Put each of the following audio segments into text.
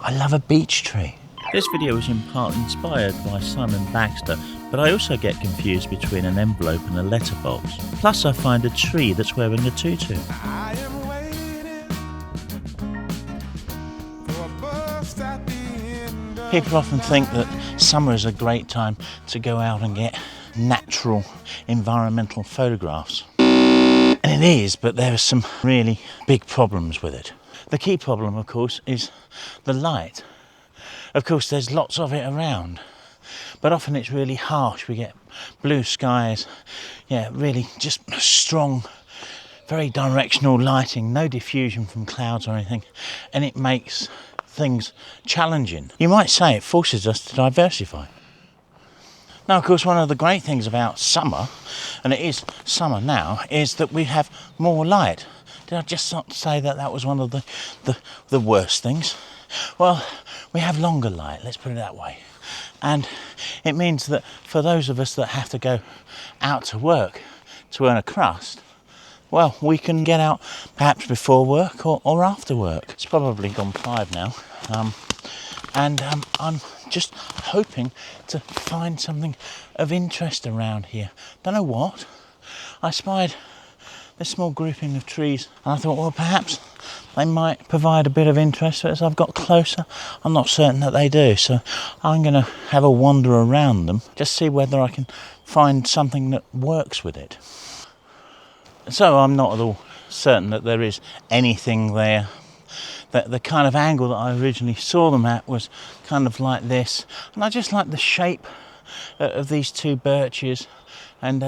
I love a beech tree. This video was in part inspired by Simon Baxter, but I also get confused between an envelope and a letterbox. Plus I find a tree that's wearing a tutu. People often think that summer is a great time to go out and get natural environmental photographs. And it is, but there are some really big problems with it. The key problem, of course, is the light. Of course, there's lots of it around, but often it's really harsh. We get blue skies, really just strong, very directional lighting, no diffusion from clouds or anything, and it makes things challenging. You might say it forces us to diversify. Now, of course, one of the great things about summer, and it is summer now, is that we have more light. Did I just not say that that was one of the worst things? Well, we have longer light, let's put it that way. And it means that for those of us that have to go out to work to earn a crust, well, we can get out perhaps before work or after work. It's probably gone 5 now. I'm just hoping to find something of interest around here. Don't know what. I spied this small grouping of trees and I thought, well, perhaps they might provide a bit of interest, but as I've got closer, I'm not certain that they do. So I'm going to have a wander around them, just see whether I can find something that works with it. So I'm not at all certain that there is anything there. That the kind of angle that I originally saw them at was kind of like this, and I just like the shape of these two birches. And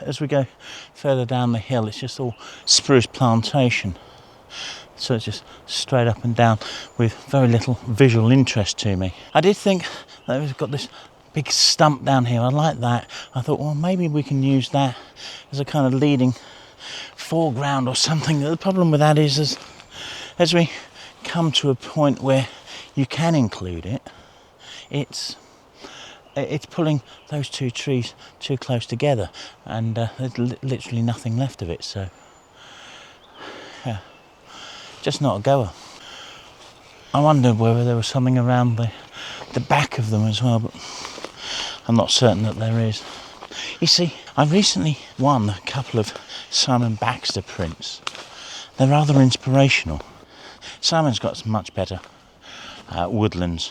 as we go further down the hill, it's just all spruce plantation, so it's just straight up and down with very little visual interest to me. I did think that we've got this big stump down here. I like that. I thought, well, maybe we can use that as a kind of leading foreground or something. The problem with that is as we come to a point where you can include it, it's pulling those two trees too close together, and there's literally nothing left of it. So yeah, just not a goer. I wondered whether there was something around the back of them as well, but I'm not certain that there is. You see, I recently won a couple of Simon Baxter prints. They're rather inspirational. Simon's got some much better woodlands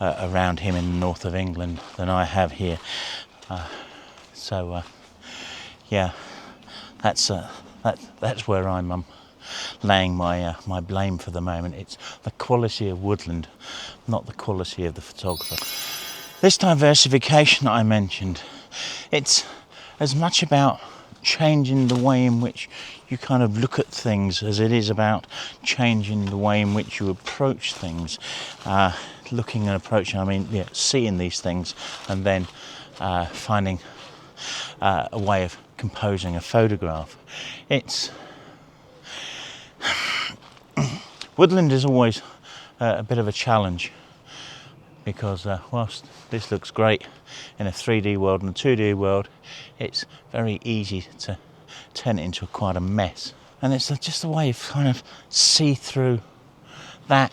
around him in the north of England than I have here. Yeah, that's where I'm laying my blame for the moment. It's the quality of woodland, not the quality of the photographer. This diversification I mentioned, it's as much about changing the way in which you kind of look at things as it is about changing the way in which you approach things. Looking and approaching, I mean, seeing these things and then finding a way of composing a photograph. It's woodland is always a bit of a challenge, because whilst this looks great in a 3D world and a 2D world, it's very easy to turn it into quite a mess. And it's just a way of kind of see through that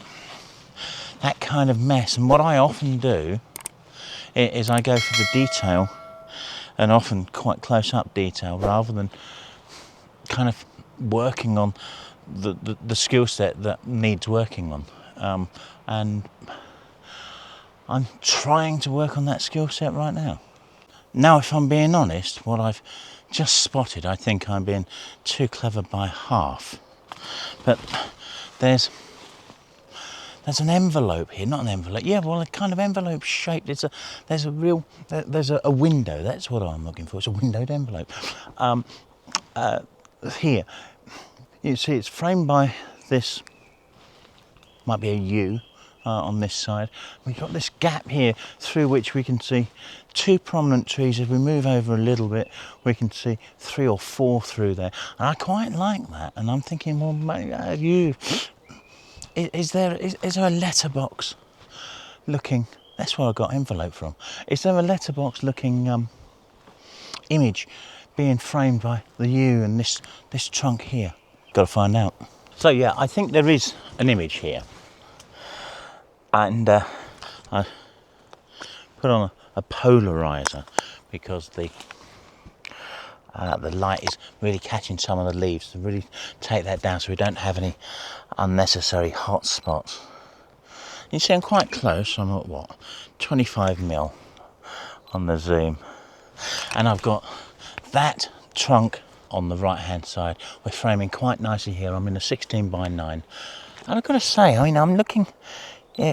kind of mess. And what I often do is I go for the detail, and often quite close up detail, rather than kind of working on the skill set that needs working on. And I'm trying to work on that skill set right now. Now, if I'm being honest, what I've just spotted, I think I'm being too clever by half. But there's an envelope here, not an envelope. Yeah, well, a kind of envelope shaped. There's a window. That's what I'm looking for. It's a windowed envelope. Here, you see, it's framed by this. Might be a U. On this side, we've got this gap here through which we can see 2 prominent trees. If we move over a little bit, we can see 3 or 4 through there, and I quite like that. And I'm thinking, well, maybe is there a letterbox looking? That's where I got envelope from. Is there a letterbox looking image being framed by the U and this trunk here? Got to find out. So yeah, I think there is an image here. and I put on a polarizer because the light is really catching some of the leaves, to really take that down so we don't have any unnecessary hot spots. You see I'm quite close. I'm at what, 25mm on the zoom, and I've got that trunk on the right hand side. We're framing quite nicely here. I'm in a 16:9, and I've got to say, I mean, I'm looking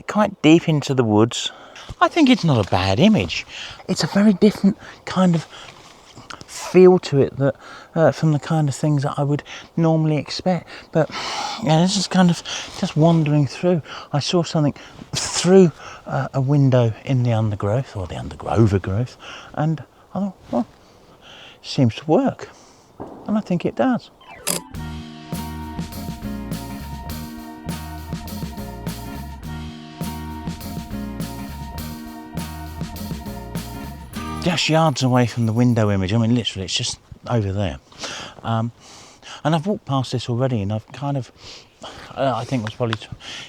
quite deep into the woods. I think it's not a bad image. It's a very different kind of feel to it that from the kind of things that I would normally expect. But yeah, this is kind of just wandering through. I saw something through a window in the undergrowth, or the overgrowth, and I thought, well, it seems to work, and I think it does. Just yards away from the window image, I mean literally it's just over there, and I've walked past this already, and I've kind of I think was probably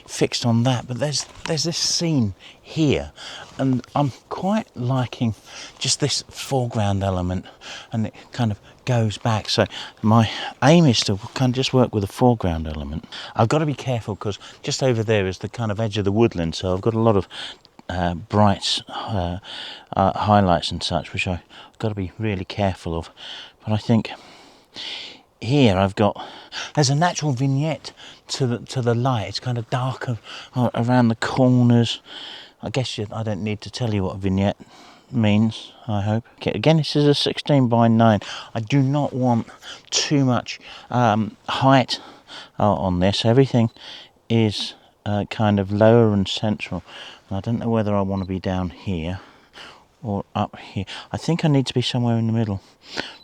fixed on that, but there's this scene here, and I'm quite liking just this foreground element, and it kind of goes back. So my aim is to kind of just work with the foreground element. I've got to be careful because just over there is the kind of edge of the woodland, so I've got a lot of bright highlights and such, which I've got to be really careful of. But I think here there's a natural vignette to the light. It's kind of darker around the corners. I guess I don't need to tell you what a vignette means, I hope. Okay, again, this is a 16:9. I do not want too much height on this. Everything is kind of lower and central. And I don't know whether I want to be down here or up here. I think I need to be somewhere in the middle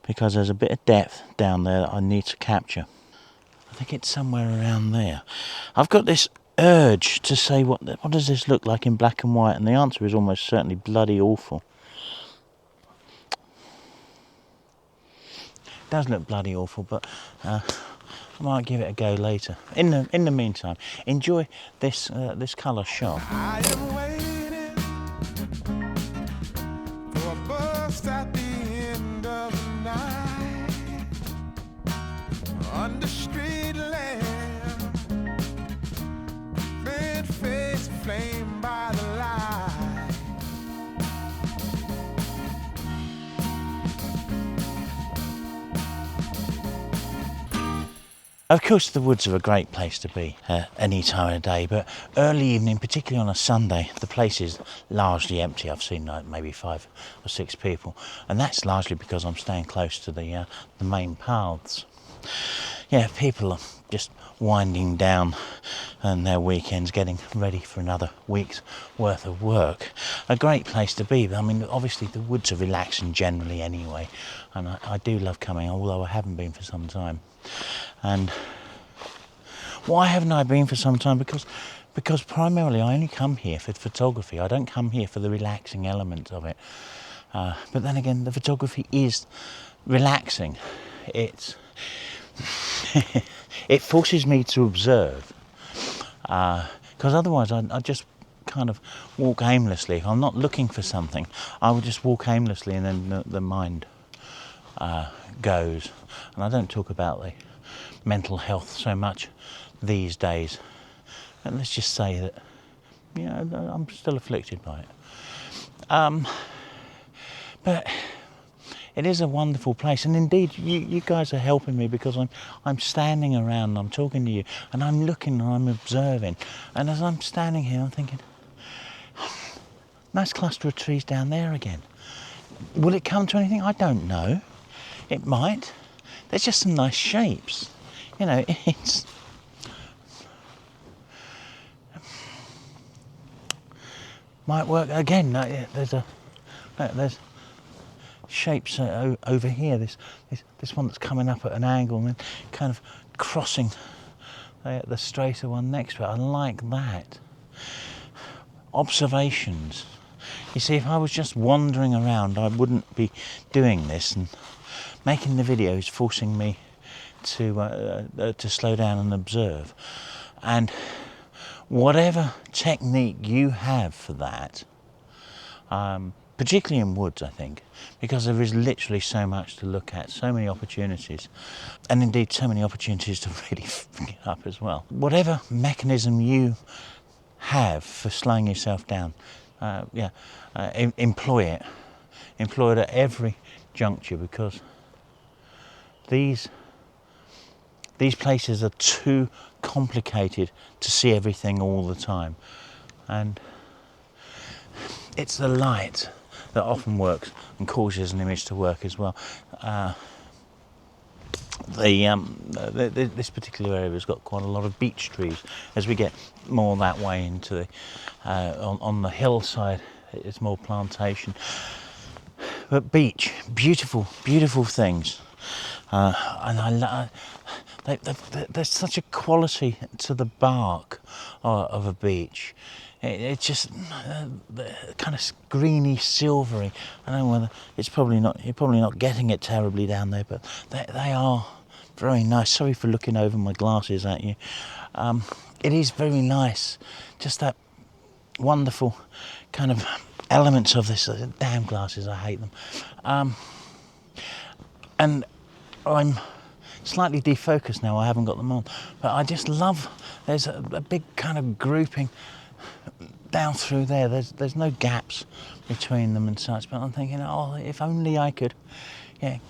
because there's a bit of depth down there that I need to capture. I think it's somewhere around there. I've got this urge to say, what does this look like in black and white? And the answer is almost certainly bloody awful. It does look bloody awful, but I might give it a go later. In the meantime, enjoy this colour shot. I am waiting for a bus at the end of the night, under street lamp, bed face flamed by the light. Of course, the woods are a great place to be any time of day, but early evening, particularly on a Sunday, the place is largely empty. I've seen like maybe 5 or 6 people, and that's largely because I'm staying close to the main paths. Yeah, people are just winding down and their weekends, getting ready for another week's worth of work. A great place to be. I mean, obviously the woods are relaxing generally anyway, and I do love coming, although I haven't been for some time. And why haven't I been for some time? Because primarily I only come here for photography. I don't come here for the relaxing element of it. But then again, the photography is relaxing. It forces me to observe, because otherwise I just kind of walk aimlessly. If I'm not looking for something, I would just walk aimlessly, and then the mind goes. And I don't talk about the mental health so much these days. And let's just say that, you know, I'm still afflicted by it. But it is a wonderful place, and indeed you guys are helping me, because I'm standing around, I'm talking to you, and I'm looking and I'm observing. And as I'm standing here, I'm thinking, nice cluster of trees down there again. Will it come to anything? I don't know. It might. There's just some nice shapes. You know, it's... might work again. There's shapes over here. This one that's coming up at an angle and then kind of crossing the straighter one next to it. I like that. Observations. You see, if I was just wandering around, I wouldn't be doing this, and making the videos forcing me to slow down and observe. And whatever technique you have for that, particularly in woods, I think, because there is literally so much to look at, so many opportunities, and indeed so many opportunities to really f*** it up as well. Whatever mechanism you have for slowing yourself down, employ it. Employ it at every juncture, because these places are too complicated to see everything all the time, and it's the light that often works and causes an image to work as well. This particular area has got quite a lot of beech trees. As we get more that way into the on the hillside, it's more plantation. But beech, beautiful things, and there's such a quality to the bark of a beech. It's just kind of greeny, silvery. I don't know whether it's you're probably not getting it terribly down there, but they are very nice. Sorry for looking over my glasses at you. It is very nice. Just that wonderful kind of elements of this. Damn glasses, I hate them. And I'm slightly defocused now, I haven't got them on, but I just love, there's a big kind of grouping down through there. There's no gaps between them and such, but I'm thinking, oh, if only I could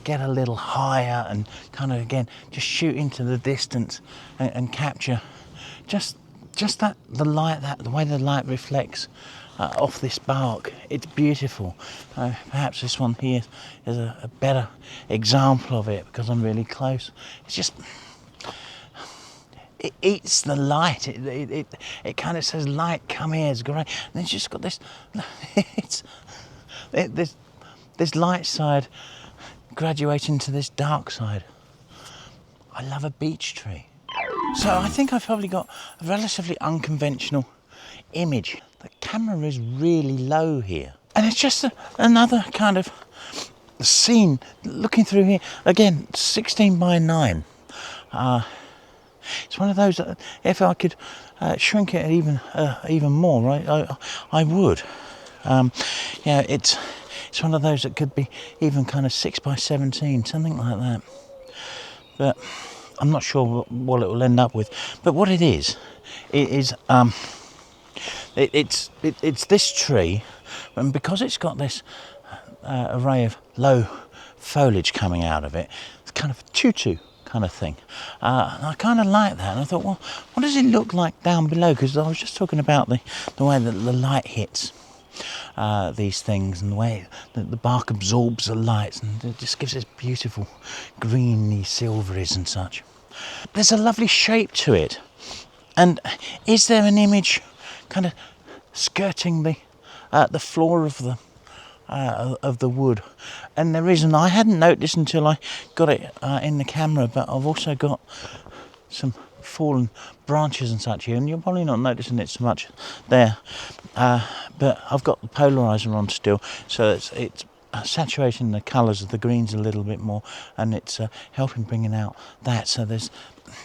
get a little higher and kind of again just shoot into the distance and capture just that the way the light reflects off this bark. It's beautiful. Perhaps this one here is a better example of it because I'm really close. It's just, it eats the light. It kind of says, light, come here, it's great. And it's just got this, this light side graduating to this dark side. I love a beech tree. So I think I've probably got a relatively unconventional image. The camera is really low here. And it's just another kind of scene looking through here. Again, 16 by 9. It's one of those that if I could shrink it even more, right, I would. It's one of those that could be even kind of 6 by 17, something like that. But I'm not sure what it will end up with. But what it is it's this tree, and because it's got this array of low foliage coming out of it, it's kind of a tutu kind of thing. And I kind of like that, and I thought, well, what does it look like down below? Because I was just talking about the way that the light hits these things, and the way that the bark absorbs the light, and it just gives this beautiful greeny silveries and such. There's a lovely shape to it. And is there an image kind of skirting the floor of the wood? And there is, and I hadn't noticed until I got it in the camera, but I've also got some fallen branches and such here, and you're probably not noticing it so much there, but I've got the polarizer on still, so it's saturating the colours of the greens a little bit more, and it's helping bringing out that. So there's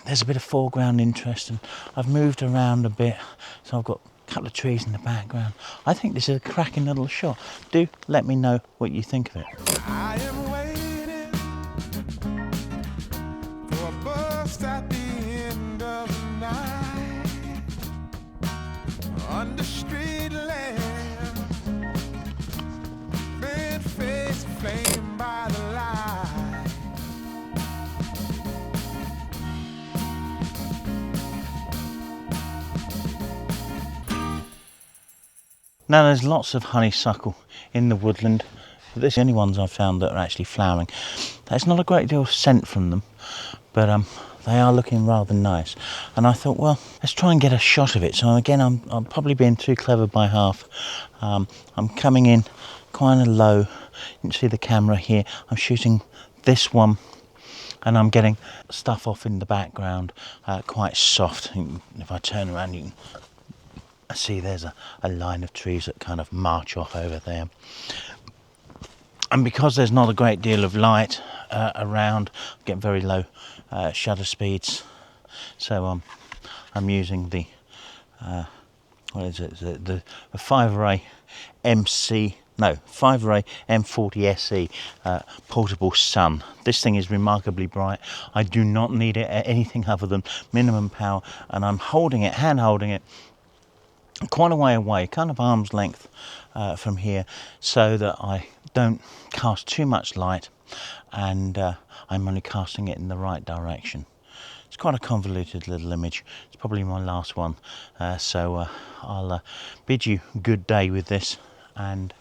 a bit of foreground interest, and I've moved around a bit, so I've got a couple of trees in the background. I think this is a cracking little shot. Do let me know what you think of it. I am waiting for a bus at the end of the night under street lamp, bent face flamed by the light. Now there's lots of honeysuckle in the woodland. These are the only ones I've found that are actually flowering. There's not a great deal of scent from them, but they are looking rather nice. And I thought, well, let's try and get a shot of it. So again, I'm probably being too clever by half. I'm coming in quite low. You can see the camera here. I'm shooting this one, and I'm getting stuff off in the background, quite soft. And if I turn around, you can see there's a line of trees that kind of march off over there. And because there's not a great deal of light around, I get very low shutter speeds, so I'm using the what is it? The 5-ray MC. No, 5-ray M40 SE portable sun. This thing is remarkably bright. I do not need it at anything other than minimum power, and I'm holding it, hand holding it, quite a way away, kind of arm's length from here, so that I don't cast too much light, and I'm only casting it in the right direction. It's quite a convoluted little image. It's probably my last one, so I'll bid you good day with this, and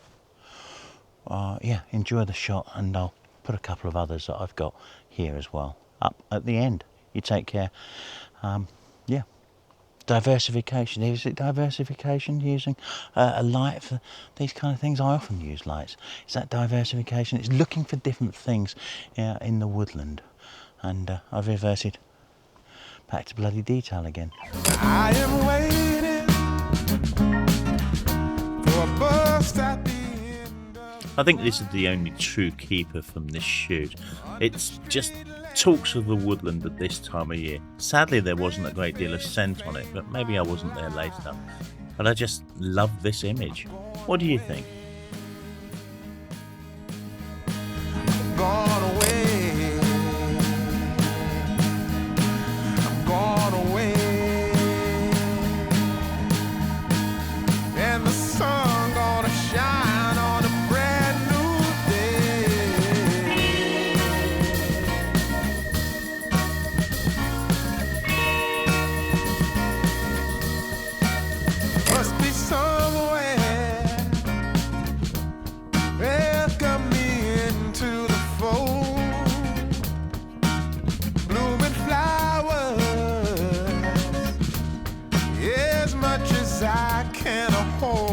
yeah, enjoy the shot, and I'll put a couple of others that I've got here as well up at the end. You take care. Yeah, diversification. Is it diversification, using a light for these kind of things? I often use lights. Is that diversification? It's looking for different things in the woodland, and I've reverted back to bloody detail again. I am waiting for a bus at the end of I think this is the only true keeper from this shoot. It's just talks of the woodland at this time of year. Sadly, there wasn't a great deal of scent on it, but maybe I wasn't there late enough. But I just love this image. What do you think? gone away. I'm gone away. And the sun gonna shine on a brand new day. Must be somewhere welcome me into the fold. Blooming flowers, as much as I can hold.